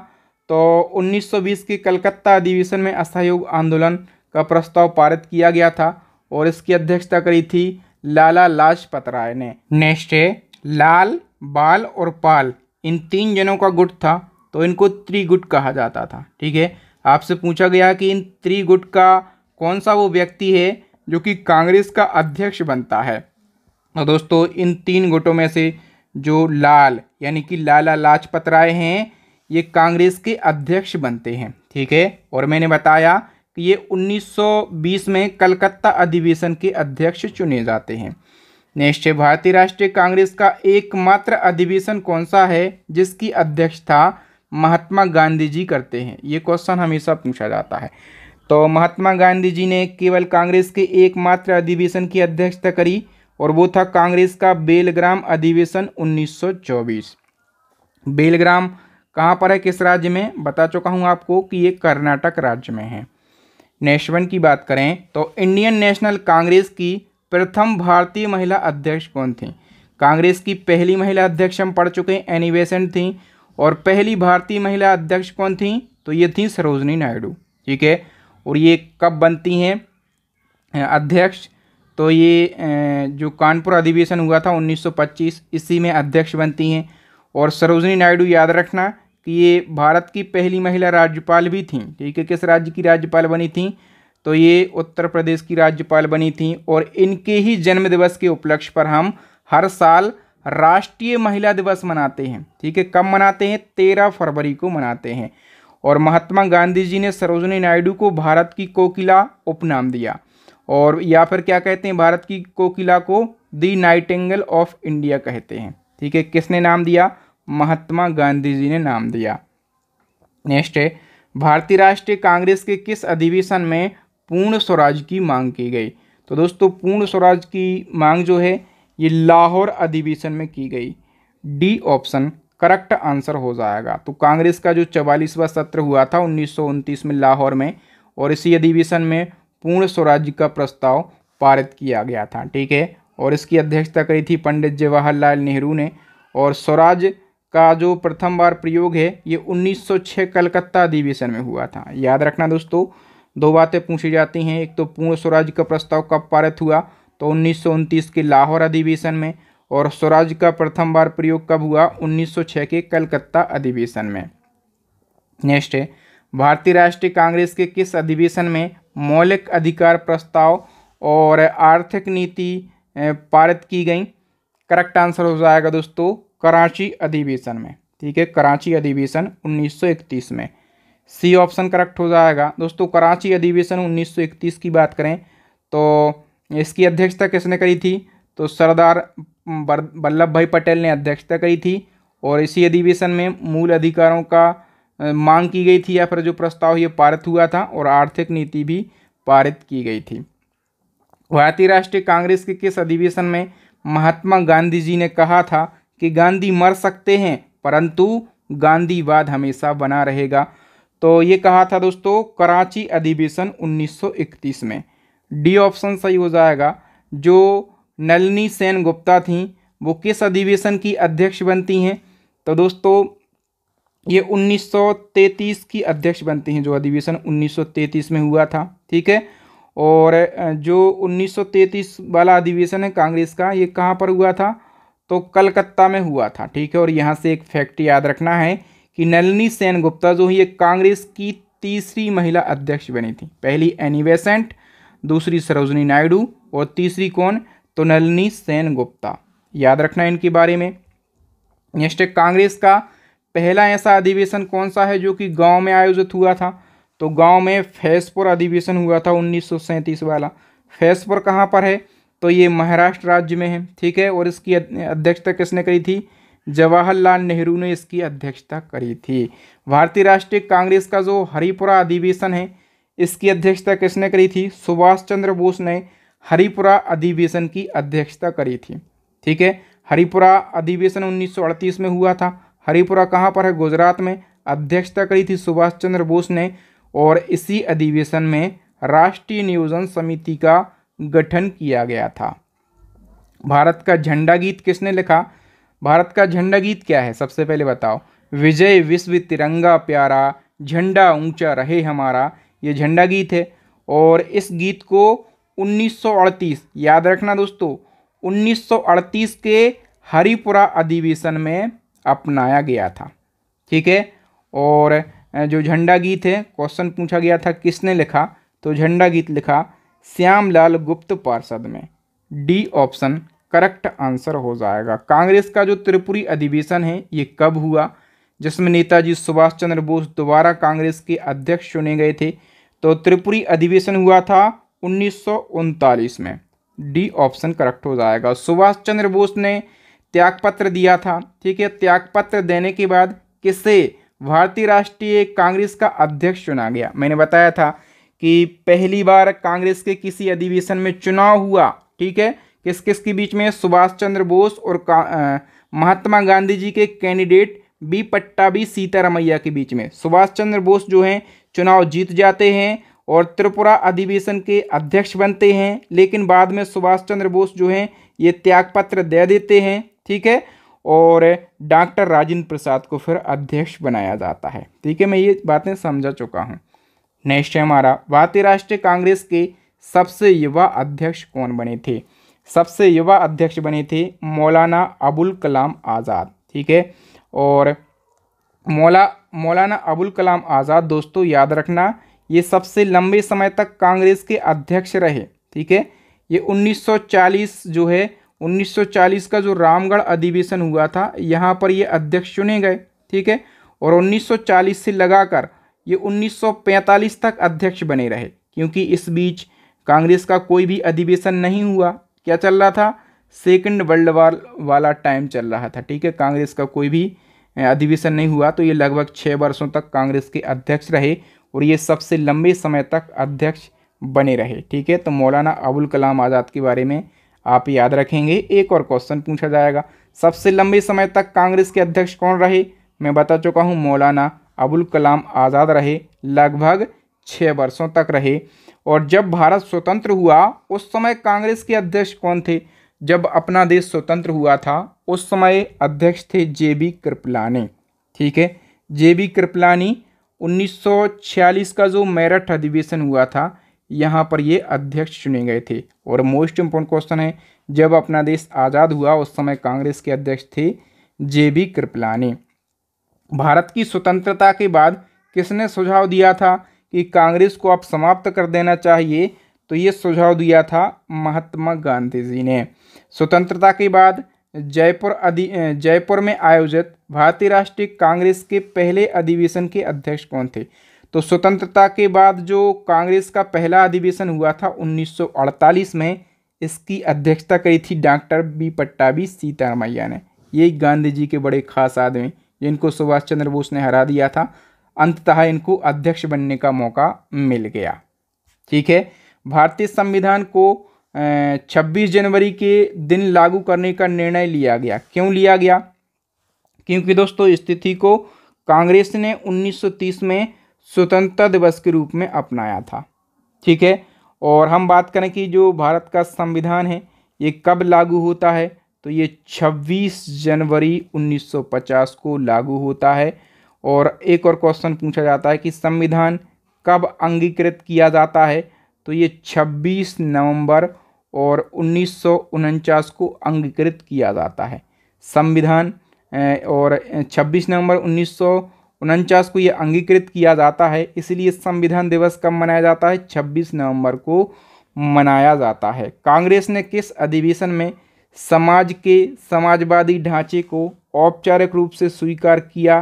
तो 1920 के कलकत्ता अधिवेशन में असहयोग आंदोलन का प्रस्ताव पारित किया गया था और इसकी अध्यक्षता करी थी लाला लाजपत राय ने। नेक्स्ट है, लाल, बाल और पाल इन तीन जनों का गुट था तो इनको त्रिगुट कहा जाता था। ठीक है, आपसे पूछा गया कि इन त्रिगुट का कौन सा वो व्यक्ति है जो कि कांग्रेस का अध्यक्ष बनता है? तो दोस्तों इन तीन गुटों में से जो लाल यानी कि लाला लाजपत राय हैं ये कांग्रेस के अध्यक्ष बनते हैं। ठीक है, और मैंने बताया कि ये 1920 में कलकत्ता अधिवेशन के अध्यक्ष चुने जाते हैं। नेक्स्ट है, भारतीय राष्ट्रीय कांग्रेस का एकमात्र अधिवेशन कौन सा है जिसकी अध्यक्षता महात्मा गांधी जी करते हैं? ये क्वेश्चन हमेशा पूछा जाता है। तो महात्मा गांधी जी ने केवल कांग्रेस के एकमात्र अधिवेशन की अध्यक्षता करी और वो था कांग्रेस का बेलग्राम अधिवेशन 1924। बेलग्राम कहाँ पर है, किस राज्य में? बता चुका हूँ आपको कि ये कर्नाटक राज्य में है। नेक्स्ट वन की बात करें तो इंडियन नेशनल कांग्रेस की प्रथम भारतीय महिला अध्यक्ष कौन थी? कांग्रेस की पहली महिला अध्यक्ष हम पढ़ चुके हैं, एनी बेसेंट थी। और पहली भारतीय महिला अध्यक्ष कौन थी? तो ये थी सरोजनी नायडू। ठीक है, और ये कब बनती हैं अध्यक्ष? तो ये जो कानपुर अधिवेशन हुआ था 1925, इसी में अध्यक्ष बनती हैं। और सरोजनी नायडू याद रखना कि ये भारत की पहली महिला राज्यपाल भी थी। ठीक है, किस राज्य की राज्यपाल बनी थी? तो ये उत्तर प्रदेश की राज्यपाल बनी थी। और इनके ही जन्म दिवस के उपलक्ष्य पर हम हर साल राष्ट्रीय महिला दिवस मनाते हैं। ठीक है, कब मनाते हैं? 13 फरवरी को मनाते हैं। और महात्मा गांधी जी ने सरोजनी नायडू को भारत की कोकिला उपनाम दिया, और या फिर क्या कहते हैं, भारत की कोकिला को दी नाइटिंगेल ऑफ इंडिया कहते हैं। ठीक है, किसने नाम दिया? महात्मा गांधी जी ने नाम दिया। नेक्स्ट है, भारतीय राष्ट्रीय कांग्रेस के किस अधिवेशन में पूर्ण स्वराज की मांग की गई? तो दोस्तों पूर्ण स्वराज की मांग जो है ये लाहौर अधिवेशन में की गई। डी ऑप्शन करेक्ट आंसर हो जाएगा। तो कांग्रेस का जो 44वां सत्र हुआ था 1929 में लाहौर में, और इसी अधिवेशन में पूर्ण स्वराज्य का प्रस्ताव पारित किया गया था। ठीक है, और इसकी अध्यक्षता करी थी पंडित जवाहरलाल नेहरू ने। और स्वराज का जो प्रथम बार प्रयोग है ये 1906 कलकत्ता अधिवेशन में हुआ था। याद रखना दोस्तों, दो बातें पूछी जाती हैं, एक तो पूर्ण स्वराज का प्रस्ताव कब पारित हुआ, तो 1929 के लाहौर अधिवेशन में, और स्वराज का प्रथम बार प्रयोग कब हुआ? 1906 के कलकत्ता अधिवेशन में। नेक्स्ट है, भारतीय राष्ट्रीय कांग्रेस के किस अधिवेशन में मौलिक अधिकार प्रस्ताव और आर्थिक नीति पारित की गई? करेक्ट आंसर हो जाएगा दोस्तों कराची अधिवेशन में। ठीक है, कराची अधिवेशन 1931 में। सी ऑप्शन करेक्ट हो जाएगा दोस्तों। कराची अधिवेशन 1931 की बात करें तो इसकी अध्यक्षता किसने करी थी? तो सरदार वल्लभ भाई पटेल ने अध्यक्षता करी थी। और इसी अधिवेशन में मूल अधिकारों का मांग की गई थी, या फिर जो प्रस्ताव ये पारित हुआ था, और आर्थिक नीति भी पारित की गई थी। भारतीय राष्ट्रीय कांग्रेस के किस अधिवेशन में महात्मा गांधी जी ने कहा था कि गांधी मर सकते हैं परंतु गांधीवाद हमेशा बना रहेगा? तो ये कहा था दोस्तों कराची अधिवेशन 1931 में। डी ऑप्शन सही हो जाएगा। जो नलिनी सेन गुप्ता थी वो किस अधिवेशन की अध्यक्ष बनती हैं? तो दोस्तों ये 1933 की अध्यक्ष बनती हैं, जो अधिवेशन 1933 में हुआ था। ठीक है, और जो 1933 वाला अधिवेशन है कांग्रेस का, ये कहाँ पर हुआ था? तो कलकत्ता में हुआ था। ठीक है, और यहाँ से एक फैक्ट याद रखना है कि नलिनी सेन गुप्ता जो है ये कांग्रेस की तीसरी महिला अध्यक्ष बनी थी। पहली एनी बेसेंट, दूसरी सरोजनी नायडू, और तीसरी कौन? तो नलिनी सेन गुप्ता। याद रखना इनके बारे में। नेक्स्ट है, कांग्रेस का पहला ऐसा अधिवेशन कौन सा है जो कि गांव में आयोजित हुआ था? तो गांव में फैसपुर अधिवेशन हुआ था 1937 वाला। फैसपुर कहाँ पर है? तो ये महाराष्ट्र राज्य में है। ठीक है, और इसकी अध्यक्षता किसने करी थी? जवाहरलाल नेहरू ने इसकी अध्यक्षता करी थी। भारतीय राष्ट्रीय कांग्रेस का जो हरिपुरा अधिवेशन है इसकी अध्यक्षता किसने करी थी? सुभाष चंद्र बोस ने हरिपुरा अधिवेशन की अध्यक्षता करी थी। ठीक है, हरिपुरा अधिवेशन 1938 में हुआ था। हरिपुरा कहाँ पर है? गुजरात में। अध्यक्षता करी थी सुभाष चंद्र बोस ने, और इसी अधिवेशन में राष्ट्रीय नियोजन समिति का गठन किया गया था। भारत का झंडा गीत किसने लिखा? भारत का झंडा गीत क्या है सबसे पहले बताओ? विजय विश्व तिरंगा प्यारा, झंडा ऊंचा रहे हमारा, ये झंडा गीत है। और इस गीत को 1938, याद रखना दोस्तों, 1938 के हरिपुरा अधिवेशन में अपनाया गया था। ठीक है, और जो झंडा गीत है क्वेश्चन पूछा गया था किसने लिखा? तो झंडा गीत लिखा श्यामलाल गुप्त पार्षद में। डी ऑप्शन करेक्ट आंसर हो जाएगा। कांग्रेस का जो त्रिपुरी अधिवेशन है ये कब हुआ, जिसमें नेताजी सुभाष चंद्र बोस दोबारा कांग्रेस के अध्यक्ष चुने गए थे? तो त्रिपुरी अधिवेशन हुआ था 1939 में। डी ऑप्शन करेक्ट हो जाएगा। सुभाष चंद्र बोस ने त्यागपत्र दिया था। ठीक है, त्यागपत्र देने के बाद किसे भारतीय राष्ट्रीय कांग्रेस का अध्यक्ष चुना गया? मैंने बताया था कि पहली बार कांग्रेस के किसी अधिवेशन में चुनाव हुआ। ठीक है, किस किस के बीच में? सुभाष चंद्र बोस और महात्मा गांधी जी के कैंडिडेट बी पट्टाभी सीतारामैया के बीच में। सुभाष चंद्र बोस जो हैं चुनाव जीत जाते हैं, और त्रिपुरा अधिवेशन के अध्यक्ष बनते हैं, लेकिन बाद में सुभाष चंद्र बोस जो हैं ये त्यागपत्र दे देते हैं, ठीक है, और डॉक्टर राजेंद्र प्रसाद को फिर अध्यक्ष बनाया जाता है, ठीक है। मैं ये बातें समझा चुका हूँ। नेक्स्ट है हमारा, भारतीय राष्ट्रीय कांग्रेस के सबसे युवा अध्यक्ष कौन बने थे? सबसे युवा अध्यक्ष बने थे मौलाना अबुल कलाम आज़ाद, ठीक है। और मौलाना अबुल कलाम आज़ाद दोस्तों याद रखना, ये सबसे लंबे समय तक कांग्रेस के अध्यक्ष रहे, ठीक है। ये 1940 जो है 1940 का जो रामगढ़ अधिवेशन हुआ था यहाँ पर ये अध्यक्ष चुने गए, ठीक है। और 1940 से लगाकर ये 1945 तक अध्यक्ष बने रहे, क्योंकि इस बीच कांग्रेस का कोई भी अधिवेशन नहीं हुआ। क्या चल रहा था? सेकंड वर्ल्ड वार वाला टाइम चल रहा था, ठीक है। कांग्रेस का कोई भी अधिवेशन नहीं हुआ, तो ये लगभग 6 वर्षों तक कांग्रेस के अध्यक्ष रहे और ये सबसे लंबे समय तक अध्यक्ष बने रहे, ठीक है। तो मौलाना अबुल कलाम आज़ाद के बारे में आप याद रखेंगे। एक और क्वेश्चन पूछा जाएगा, सबसे लंबे समय तक कांग्रेस के अध्यक्ष कौन रहे? मैं बता चुका हूँ, मौलाना अबुल कलाम आज़ाद रहे, लगभग 6 वर्षों तक रहे। और जब भारत स्वतंत्र हुआ उस समय कांग्रेस के अध्यक्ष कौन थे? जब अपना देश स्वतंत्र हुआ था उस समय अध्यक्ष थे JB कृपलानी, ठीक है। JB कृपलानी 1946 का जो मेरठ अधिवेशन हुआ था यहाँ पर ये अध्यक्ष चुने गए थे। और मोस्ट इम्पोर्टेंट क्वेश्चन है, जब अपना देश आज़ाद हुआ उस समय कांग्रेस के अध्यक्ष थे JB कृपलानी। भारत की स्वतंत्रता के बाद किसने सुझाव दिया था कि कांग्रेस को अब समाप्त कर देना चाहिए? तो ये सुझाव दिया था महात्मा गांधी जी ने। स्वतंत्रता के बाद जयपुर में आयोजित भारतीय राष्ट्रीय कांग्रेस के पहले अधिवेशन के अध्यक्ष कौन थे? तो स्वतंत्रता के बाद जो कांग्रेस का पहला अधिवेशन हुआ था 1948 में, इसकी अध्यक्षता करी थी डॉक्टर बी पट्टाभी सीतारामैया ने। ये गांधी जी के बड़े खास आदमी जिनको सुभाष चंद्र बोस ने हरा दिया था, अंततः इनको अध्यक्ष बनने का मौका मिल गया, ठीक है। भारतीय संविधान को 26 जनवरी के दिन लागू करने का निर्णय लिया गया। क्यों लिया गया? क्योंकि दोस्तों स्थिति को कांग्रेस ने 1930 में स्वतंत्रता दिवस के रूप में अपनाया था, ठीक है। और हम बात करें कि जो भारत का संविधान है ये कब लागू होता है, तो ये 26 जनवरी 1950 को लागू होता है। और एक और क्वेश्चन पूछा जाता है कि संविधान कब अंगीकृत किया जाता है, तो ये 26 नवंबर और 1949 को अंगीकृत किया जाता है संविधान। और 26 नवंबर 1949 को ये अंगीकृत किया जाता है, इसलिए संविधान दिवस कब मनाया जाता है? 26 नवंबर को मनाया जाता है। कांग्रेस ने किस अधिवेशन में समाज के समाजवादी ढांचे को औपचारिक रूप से स्वीकार किया?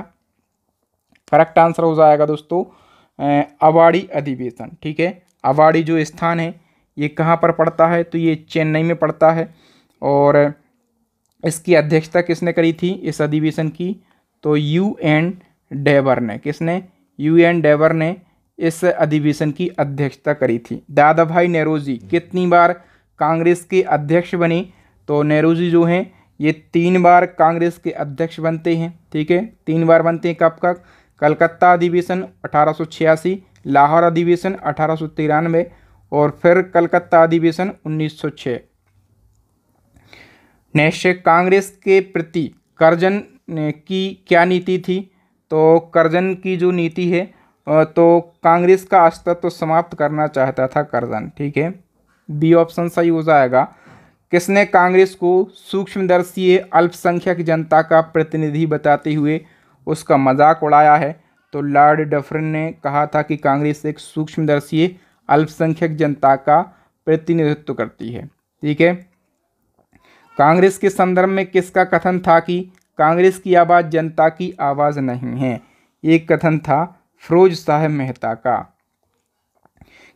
करेक्ट आंसर हो जाएगा दोस्तों अवाड़ी अधिवेशन, ठीक है। अवाड़ी जो स्थान है ये कहाँ पर पड़ता है? तो ये चेन्नई में पड़ता है। और इसकी अध्यक्षता किसने करी थी इस अधिवेशन की? तो UN डेवर ने। किसने? UN डेवर ने इस अधिवेशन की अध्यक्षता करी थी। दादा भाई नेहरूजी कितनी बार कांग्रेस के अध्यक्ष बने? तो नेहरूजी जो हैं ये 3 बार कांग्रेस के अध्यक्ष बनते हैं, ठीक है। 3 बार बनते हैं। कब कब? कलकत्ता अधिवेशन 1886, लाहौर अधिवेशन 1893 और फिर कलकत्ता अधिवेशन 1906। नेक्स्ट, कांग्रेस के प्रति कर्जन की क्या नीति थी? तो कर्जन की जो नीति है तो कांग्रेस का अस्तित्व समाप्त करना चाहता था कर्जन, ठीक है। बी ऑप्शन सही हो जाएगा। किसने कांग्रेस को सूक्ष्मदर्शी अल्पसंख्यक जनता का प्रतिनिधि बताते हुए उसका मजाक उड़ाया है? तो लॉर्ड डफरिन ने कहा था कि कांग्रेस एक सूक्ष्मदर्शी अल्पसंख्यक जनता का प्रतिनिधित्व करती है, ठीक है। कांग्रेस के संदर्भ में किसका कथन था कि कांग्रेस की आवाज़ जनता की आवाज़ नहीं है? एक कथन था फिरोज साहब मेहता का।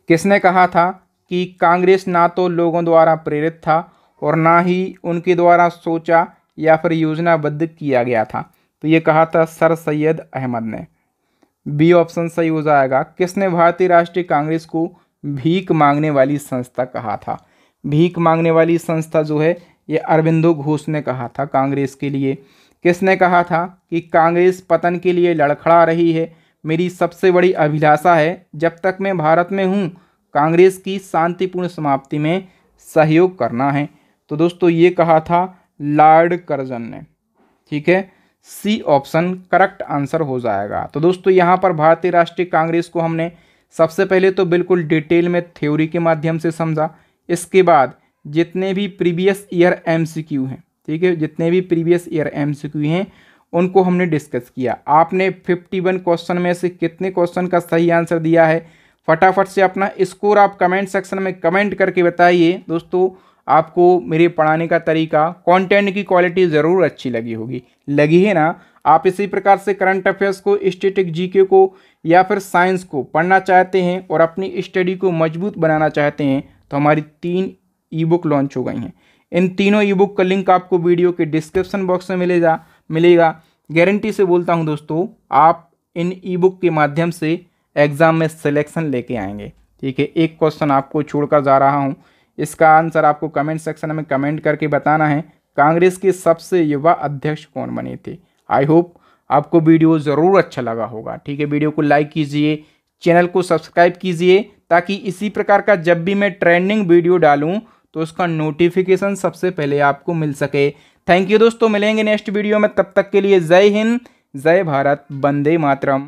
किसने कहा था कि कांग्रेस ना तो लोगों द्वारा प्रेरित था और ना ही उनके द्वारा सोचा या फिर योजनाबद्ध किया गया था? तो ये कहा था सर सैयद अहमद ने। बी ऑप्शन सही हो जाएगा। किसने भारतीय राष्ट्रीय कांग्रेस को भीख मांगने वाली संस्था कहा था? भीख मांगने वाली संस्था जो है ये अरविंदो घोष ने कहा था कांग्रेस के लिए। किसने कहा था कि कांग्रेस पतन के लिए लड़खड़ा रही है, मेरी सबसे बड़ी अभिलाषा है, जब तक मैं भारत में हूँ कांग्रेस की शांतिपूर्ण समाप्ति में सहयोग करना है। तो दोस्तों ये कहा था लॉर्ड कर्जन ने। ठीक है, सी ऑप्शन करेक्ट आंसर हो जाएगा। तो दोस्तों यहाँ पर भारतीय राष्ट्रीय कांग्रेस को हमने सबसे पहले तो बिल्कुल डिटेल में थ्योरी के माध्यम से समझा। इसके बाद जितने भी प्रीवियस ईयर एमसीक्यू हैं, ठीक है, जितने भी प्रीवियस ईयर एमसीक्यू हैं उनको हमने डिस्कस किया। आपने 51 क्वेश्चन में से कितने क्वेश्चन का सही आंसर दिया है, फटाफट से अपना स्कोर आप कमेंट सेक्शन में कमेंट करके बताइए। दोस्तों आपको मेरे पढ़ाने का तरीका, कंटेंट की क्वालिटी ज़रूर अच्छी लगी होगी, लगी है ना। आप इसी प्रकार से करंट अफेयर्स को, स्टैटिक जीके को या फिर साइंस को पढ़ना चाहते हैं और अपनी स्टडी को मजबूत बनाना चाहते हैं तो हमारी 3 ई बुक लॉन्च हो गई हैं। इन तीनों ई बुक का लिंक आपको वीडियो के डिस्क्रिप्शन बॉक्स में मिलेगा। गारंटी से बोलता हूं दोस्तों, आप इन ई बुक के माध्यम से एग्ज़ाम में सिलेक्शन लेके आएंगे। ठीक है, एक क्वेश्चन आपको छोड़कर जा रहा हूं, इसका आंसर आपको कमेंट सेक्शन में कमेंट करके बताना है। कांग्रेस के सबसे युवा अध्यक्ष कौन बने थे। आई होप आपको वीडियो ज़रूर अच्छा लगा होगा। ठीक है, वीडियो को लाइक कीजिए, चैनल को सब्सक्राइब कीजिए, ताकि इसी प्रकार का जब भी मैं ट्रेंडिंग वीडियो डालूं तो उसका नोटिफिकेशन सबसे पहले आपको मिल सके। थैंक यू दोस्तों, मिलेंगे नेक्स्ट वीडियो में, तब तक के लिए जय हिंद, जय भारत, वंदे मातरम।